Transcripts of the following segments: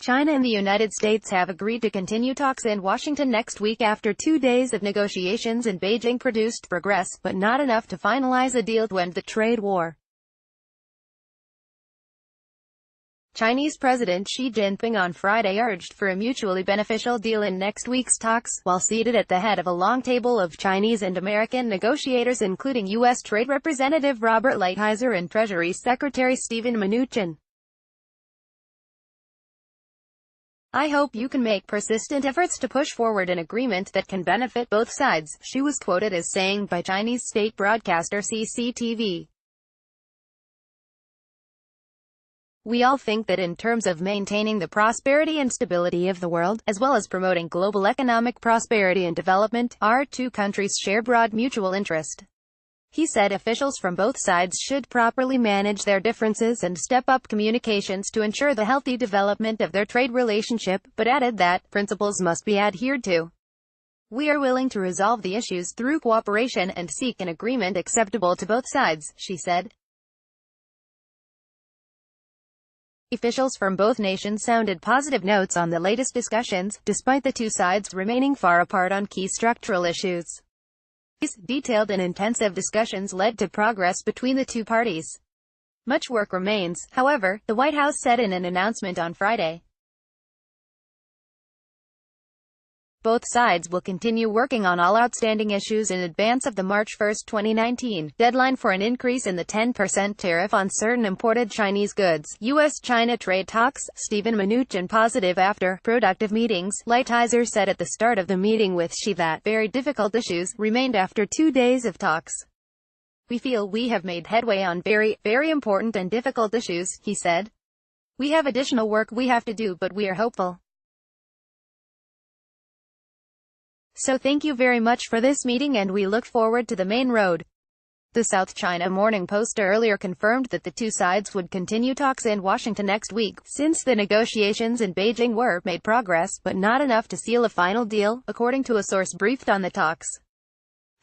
China and the United States have agreed to continue talks in Washington next week after 2 days of negotiations in Beijing produced progress, but not enough to finalize a deal to end the trade war. Chinese President Xi Jinping on Friday urged for a mutually beneficial deal in next week's talks, while seated at the head of a long table of Chinese and American negotiators including U.S. Trade Representative Robert Lighthizer and Treasury Secretary Steven Mnuchin. "I hope you can make persistent efforts to push forward an agreement that can benefit both sides," Xi was quoted as saying by Chinese state broadcaster CCTV. "We all think that in terms of maintaining the prosperity and stability of the world, as well as promoting global economic prosperity and development, our two countries share broad mutual interest." He said officials from both sides should properly manage their differences and step up communications to ensure the healthy development of their trade relationship, but added that principles must be adhered to. "We are willing to resolve the issues through cooperation and seek an agreement acceptable to both sides," she said. Officials from both nations sounded positive notes on the latest discussions, despite the two sides remaining far apart on key structural issues. These detailed and intensive discussions led to progress between the two parties. Much work remains, however, the White House said in an announcement on Friday. Both sides will continue working on all outstanding issues in advance of the March 1, 2019, deadline for an increase in the 10% tariff on certain imported Chinese goods. U.S.-China trade talks, Steven Mnuchin positive after productive meetings. Lighthizer said at the start of the meeting with Xi that very difficult issues remained after 2 days of talks. "We feel we have made headway on very, very important and difficult issues," he said. "We have additional work we have to do, but we are hopeful. So thank you very much for this meeting and we look forward to the main road." The South China Morning Post earlier confirmed that the two sides would continue talks in Washington next week, since the negotiations in Beijing were made progress, but not enough to seal a final deal, according to a source briefed on the talks.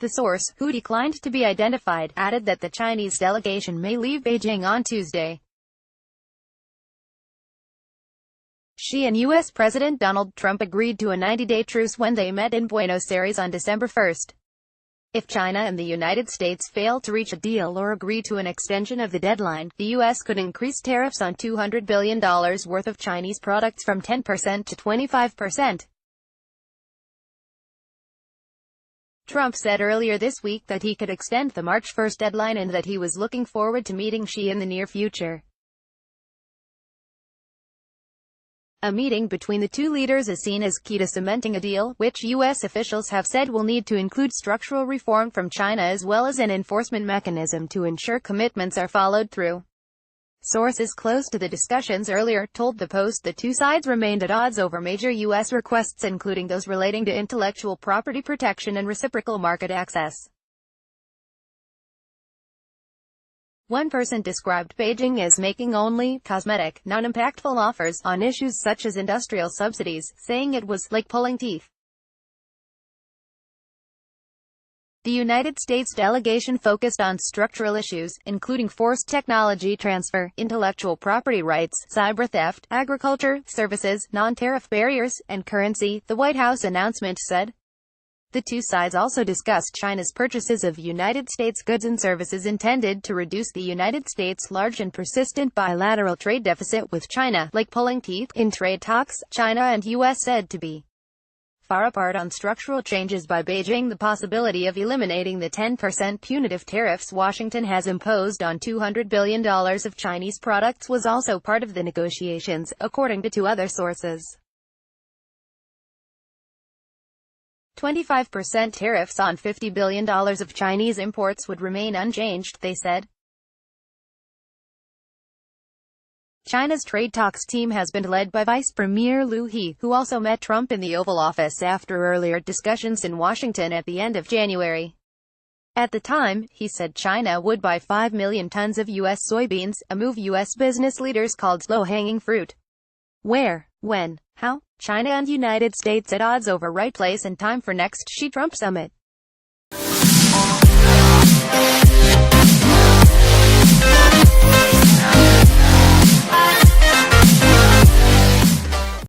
The source, who declined to be identified, added that the Chinese delegation may leave Beijing on Tuesday. Xi and U.S. President Donald Trump agreed to a 90-day truce when they met in Buenos Aires on December 1. If China and the United States fail to reach a deal or agree to an extension of the deadline, the U.S. could increase tariffs on $200 billion worth of Chinese products from 10% to 25%. Trump said earlier this week that he could extend the March 1 deadline and that he was looking forward to meeting Xi in the near future. A meeting between the two leaders is seen as key to cementing a deal, which U.S. officials have said will need to include structural reform from China as well as an enforcement mechanism to ensure commitments are followed through. Sources close to the discussions earlier told the Post that two sides remained at odds over major U.S. requests including those relating to intellectual property protection and reciprocal market access. One person described Beijing as making only cosmetic, non-impactful offers on issues such as industrial subsidies, saying it was like pulling teeth. The United States delegation focused on structural issues, including forced technology transfer, intellectual property rights, cyber theft, agriculture, services, non-tariff barriers, and currency, the White House announcement said. The two sides also discussed China's purchases of United States goods and services intended to reduce the United States' large and persistent bilateral trade deficit with China, like pulling teeth. In trade talks, China and U.S. said to be far apart on structural changes by Beijing. The possibility of eliminating the 10% punitive tariffs Washington has imposed on $200 billion of Chinese products was also part of the negotiations, according to two other sources. 25% tariffs on $50 billion of Chinese imports would remain unchanged, they said. China's trade talks team has been led by Vice Premier Liu He, who also met Trump in the Oval Office after earlier discussions in Washington at the end of January. At the time, he said China would buy 5 million tons of U.S. soybeans, a move U.S. business leaders called low-hanging fruit. Where, when, how? China and United States at odds over right place and time for next Xi-Trump summit.